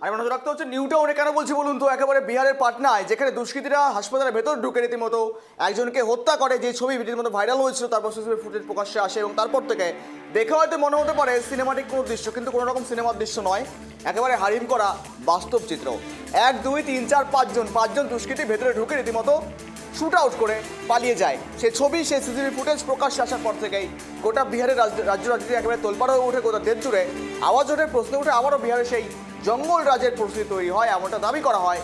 আমি মনে রাখতে হচ্ছে নিউ টাউনে কেন বলছি বলুন তো, একেবারে বিহারের পাটনায়, যেখানে দুষ্কৃতীরা হাসপাতালের ভেতর ঢুকে রীতিমতো একজনকে হত্যা করে, যে ছবি রীতিমতো ভাইরাল হয়েছিল, তারপর সিসিটিভি ফুটেজ প্রকাশ্যে আসে এবং তারপর থেকে দেখে হয়তো মনে হতে পারে সিনেমাটিক কোনো দৃশ্য, কিন্তু কোনো রকম সিনেমার দৃশ্য নয়, একেবারে হারিম করা বাস্তব চিত্র। 1 2 3 4 পাঁচজন দুষ্কৃতী ভেতরে ঢুকে রীতিমতো শুট আউট করে পালিয়ে যায়। সেই ছবি, সেই সিসিটিভি ফুটেজ প্রকাশ্যে আসার পর থেকেই গোটা বিহারের রাজ্য রাজনীতি একেবারে তোলপাড় হয়ে ওঠে, গোটা দেশ জুড়ে আওয়াজ ওঠে, প্রশ্ন ওঠে, আবারও বিহারে সেই জঙ্গল রাজের পরিস্থিতি তৈরি হয়, এমনটা দাবি করা হয়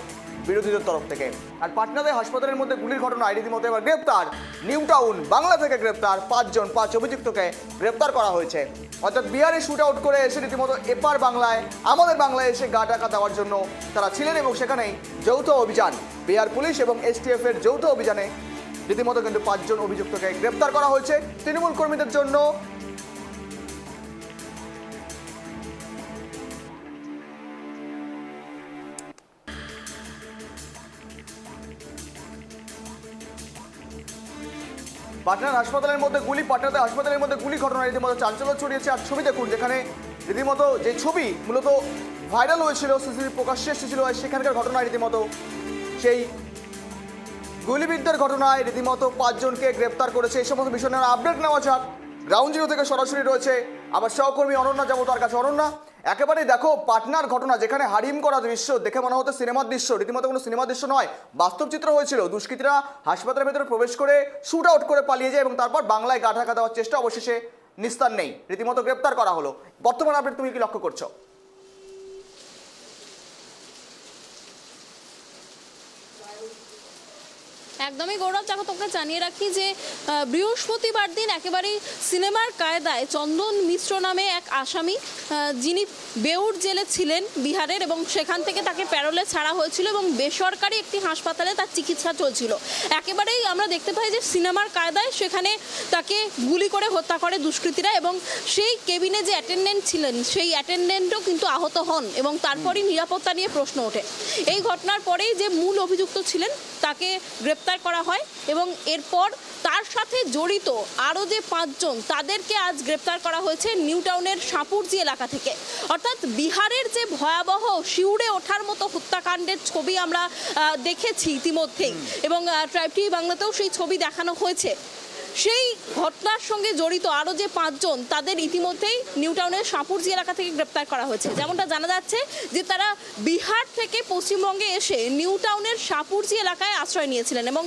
বিরোধীদের তরফ থেকে। আর পাটনাতে হাসপাতালের মধ্যে গুলির ঘটনায় রীতিমতো এবার গ্রেপ্তার, নিউ টাউন বাংলা থেকে গ্রেপ্তার 5 অভিযুক্তকে গ্রেপ্তার করা হয়েছে। অর্থাৎ বিহারে শুট আউট করে এসে রীতিমতো এপার বাংলায়, আমাদের বাংলায় এসে গা টাকা দেওয়ার জন্য তারা ছিলেন, এবং সেখানেই যৌথ অভিযান, বিহার পুলিশ এবং STF এর যৌথ অভিযানে রীতিমতো কিন্তু 5 অভিযুক্তকে গ্রেপ্তার করা হয়েছে। তৃণমূল কর্মীদের জন্য পাটনার হাসপাতালের মধ্যে গুলি, পাটনাতে হাসপাতালের মধ্যে গুলি ঘটনা রীতিমতো চাঞ্চল্য ছড়িয়েছে। আর ছবি দেখুন, যেখানে রীতিমতো যে ছবি মূলত ভাইরাল হয়েছিল, সিসিটিভি প্রকাশ্যে এসেছিল, সেখানকার ঘটনায় রীতিমতো সেই গুলিবিদ্ধের ঘটনায় রীতিমতো 5 জনকে গ্রেপ্তার করেছে। এই সমস্ত বিষয় নিয়ে আপডেট নেওয়া যাক। গ্রাউন্ড জিরো থেকে সরাসরি রয়েছে আবার সহকর্মী অনন্যা, যাবো তার কাছে। অনন্যা, একেবারে দেখো পাটনার ঘটনা, যেখানে হারিম করা দৃশ্য দেখে মনে হতো সিনেমার দৃশ্য, রীতিমতো কোনো সিনেমার দৃশ্য নয়, বাস্তব চিত্র হয়েছিল। দুষ্কৃতীরা হাসপাতালের ভেতরে প্রবেশ করে শুট আউট করে পালিয়ে যায় এবং তারপর বাংলায় গা ঢাকা দেওয়ার চেষ্টা, অবশেষে নিস্তার নেই, রীতিমতো গ্রেপ্তার করা হলো। বর্তমান আপডেট তুমি কি লক্ষ্য করছো? একদমই গৌরব, দেখো তোকে জানিয়ে রাখি যে বৃহস্পতিবার দিন একেবারেই সিনেমার কায়দায় চন্দন মিশ্র নামে এক আসামি, যিনি বেউর জেলে ছিলেন বিহারের, এবং সেখান থেকে তাকে প্যারোলে ছাড়া হয়েছিল এবং বেসরকারি একটি হাসপাতালে তার চিকিৎসা চলছিল। একেবারেই আমরা দেখতে পাই যে সিনেমার কায়দায় সেখানে তাকে গুলি করে হত্যা করে দুষ্কৃতীরা, এবং সেই কেবিনে যে অ্যাটেন্ডেন্ট ছিলেন সেই অ্যাটেন্ডেন্টও কিন্তু আহত হন, এবং তারপরই নিরাপত্তা নিয়ে প্রশ্ন ওঠে। এই ঘটনার পরেই যে মূল অভিযুক্ত ছিলেন তাকে গ্রেপ্তার করা হয়, এবং এরপর তার সাথে জড়িত আরও যে 5 জন তাদেরকে আজ গ্রেপ্তার করা হয়েছে নিউ টাউনের সাপুরজি এলাকা থেকে। অর্থাৎ বিহারের যে ভয়াবহ শিউরে ওঠার মতো হত্যাকাণ্ডের ছবি আমরা দেখেছি ইতিমধ্যেই, এবং ট্রাইব টিভি বাংলাতেও সেই ছবি দেখানো হয়েছে। সেই ঘটনার সঙ্গে জড়িত আরও যে 5 জন তাদের ইতিমধ্যেই নিউ টাউনের সাপুরজি এলাকা থেকে গ্রেপ্তার করা হয়েছে। যেমনটা জানা যাচ্ছে যে তারা বিহার থেকে পশ্চিমবঙ্গে এসে নিউ টাউনের সাপুরজি এলাকায় আশ্রয় নিয়েছিলেন, এবং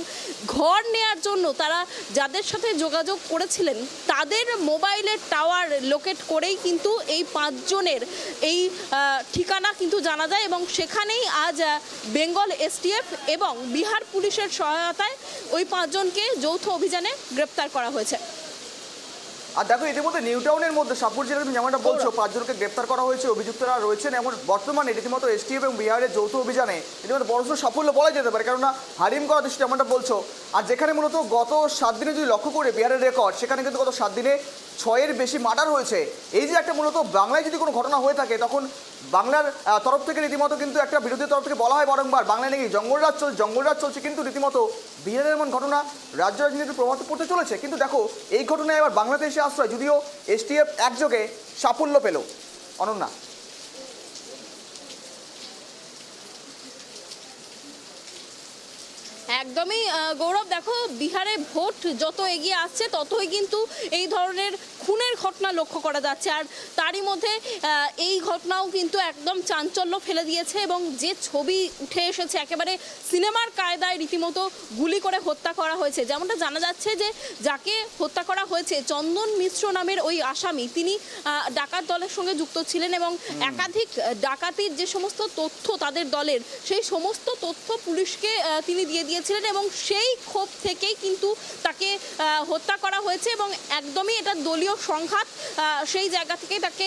ঘর নেয়ার জন্য তারা যাদের সাথে যোগাযোগ করেছিলেন তাদের মোবাইলের টাওয়ার লোকেট করেই কিন্তু এই 5 জনের এই ঠিকানা কিন্তু জানা যায়, এবং সেখানেই আজ বেঙ্গল STF এবং বিহার পুলিশের সহায়তায় ওই 5 জনকে যৌথ অভিযানে গ্রেপ্তার করা হয়েছে। আর দেখো, ইতিমধ্যে নিউ টাউনের মধ্যে সাপুর জেলায় তুমি যেমনটা বলছো 5 জনকে গ্রেপ্তার করা হয়েছে, অভিযুক্তরা রয়েছেন। এমন বর্তমানে রীতিমতো STF এবং বিহারের যৌথ অভিযানে রীতিমতো বড়সড় সাফল্য বলা যেতে পারে, কেননা হারিম করা দৃষ্টি যেমনটা বলছো। আর যেখানে মূলত গত 7 দিনে যদি লক্ষ্য করে বিহারের রেকর্ড, সেখানে কিন্তু গত 7 দিনে 6-এর বেশি মার্ডার হয়েছে। এই যে একটা মূলত বাংলায় যদি কোনো ঘটনা হয়ে থাকে, তখন বাংলার তরফ থেকে রীতিমতো কিন্তু একটা বিরোধী তরফ থেকে বলা হয় বারংবার বাংলায় নাকি জঙ্গলরাজ চলছে, কিন্তু রীতিমতো বিহারের এমন ঘটনা রাজ্য রাজনীতিতে প্রভাব পড়তে চলেছে। কিন্তু দেখো, এই ঘটনায় এবার বাংলাতে এসে আশ্রয়, যদিও STF একযোগে সাফল্য পেল। অনন্যা, একদমই গৌরব, দেখো বিহারে ভোট যত এগিয়ে আসছে ততই কিন্তু এই ধরনের খুনের ঘটনা লক্ষ্য করা যাচ্ছে। আর তারই মধ্যে এই ঘটনাও কিন্তু একদম চাঞ্চল্য ফেলে দিয়েছে, এবং যে ছবি উঠে এসেছে একেবারে সিনেমার কায়দায় রীতিমতো গুলি করে হত্যা করা হয়েছে। যেমনটা জানা যাচ্ছে যে যাকে হত্যা করা হয়েছে চন্দন মিশ্র নামের ওই আসামি, তিনি ডাকাত দলের সঙ্গে যুক্ত ছিলেন, এবং একাধিক ডাকাতির যে সমস্ত তথ্য তাদের দলের, সেই সমস্ত তথ্য পুলিশকে তিনি দিয়ে দিয়েছিলেন, এবং সেই ক্ষোভ থেকেই কিন্তু তাকে হত্যা করা হয়েছে, এবং একদমই এটা দলীয় সংঘাত, সেই জায়গা থেকেই তাকে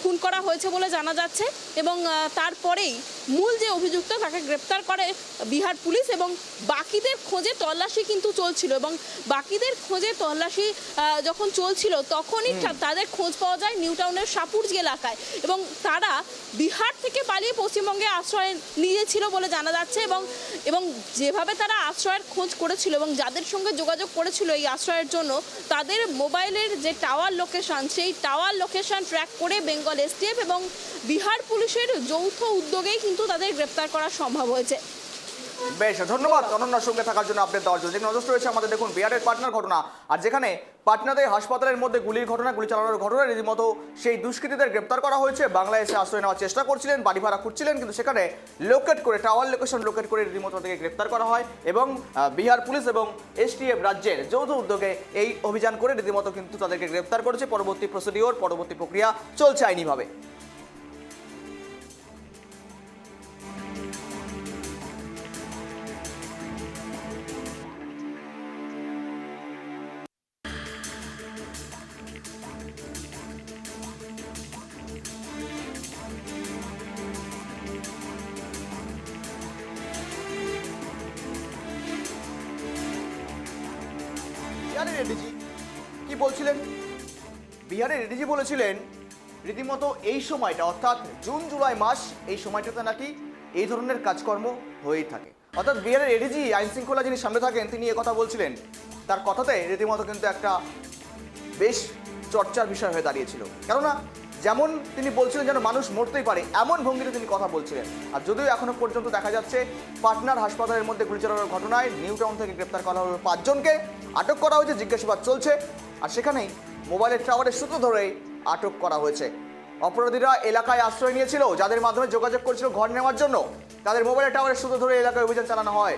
খুন করা হয়েছে বলে জানা যাচ্ছে। এবং তারপরেই মূল যে অভিযুক্ত তাকে গ্রেপ্তার করে বিহার পুলিশ, এবং বাকিদের খোঁজে তল্লাশি কিন্তু চলছিল, এবং বাকিদের খোঁজে তল্লাশি যখন চলছিল তখনই তাদের খোঁজ পাওয়া যায় নিউ টাউনের সাপুরজি এলাকায়, এবং তারা বিহার থেকে পালিয়ে পশ্চিমবঙ্গে আশ্রয় নিয়েছিল বলে জানা যাচ্ছে। এবং যেভাবে তারা আশ্রয়ের খোঁজ করেছিল এবং যাদের সঙ্গে যোগাযোগ করেছিল এই আশ্রয়ের জন্য, তাদের মোবাইলের যে টাওয়ার লোকেশন, সেই টাওয়ার লোকেশন ট্র্যাক করে বেঙ্গল বেঙ্গল এসটিএফ এবং বিহার পুলিশের যৌথ উদ্যোগেই কিন্তু তাদের গ্রেপ্তার করা সম্ভব হয়েছে। বেশ, ধন্যবাদ অনন্যার সঙ্গে থাকার জন্য, আপডেট দেওয়ার জন্য। যেখানে নজর রয়েছে আমাদের, দেখুন বিহারের পাটনার ঘটনা, আর যেখানে পাটনাতে হাসপাতালের মধ্যে গুলির ঘটনা, গুলি চালানোর ঘটনা, রীতিমতো সেই দুষ্কৃতীদের গ্রেপ্তার করা হয়েছে। বাংলায় এসে আশ্রয় নেওয়ার চেষ্টা করছিলেন, বাড়ি ভাড়া খুঁজছিলেন, কিন্তু সেখানে লোকেট করে, টাওয়ার লোকেশন লোকেট করে রীতিমতো তাদেরকে গ্রেপ্তার করা হয় এবং বিহার পুলিশ এবং এসটিএফ রাজ্যের যৌথ উদ্যোগে এই অভিযান করে রীতিমতো কিন্তু তাদেরকে গ্রেপ্তার করেছে। পরবর্তী প্রসিডিওর, পরবর্তী প্রক্রিয়া চলছে আইনিভাবে। বিহারের এডিজি কি বলছিলেন? বিহারের এডিজি বলেছিলেন রীতিমতো এই সময়টা, অর্থাৎ জুন জুলাই মাস, এই সময়টাতে নাকি এই ধরনের কাজকর্ম হয়েই থাকে। অর্থাৎ বিহারের এডিজি, আইন শৃঙ্খলা যিনি সামনে থাকেন, তিনি কথা বলছিলেন। তার কথাতে রীতিমতো কিন্তু একটা বেশ চর্চার বিষয় হয়ে দাঁড়িয়েছিল। কেননা যেমন তিনি বলছিলেন যেন মানুষ মরতেই পারে, এমন ভঙ্গিতে তিনি কথা বলছিলেন। আর যদিও এখনো পর্যন্ত দেখা যাচ্ছে পাটনার হাসপাতালের মধ্যে গুলি চালানোর ঘটনায় নিউ টাউন থেকে গ্রেপ্তার করা হলো 5 জনকে, আটক করা হয়েছে, জিজ্ঞাসাবাদ চলছে। আর সেখানেই মোবাইলের টাওয়ারের সূত্র ধরেই আটক করা হয়েছে। অপরাধীরা এলাকায় আশ্রয় নিয়েছিল, যাদের মাধ্যমে যোগাযোগ করছিল ঘর নেওয়ার জন্য, তাদের মোবাইলের টাওয়ারের সূত্র ধরে এলাকায় অভিযান চালানো হয়।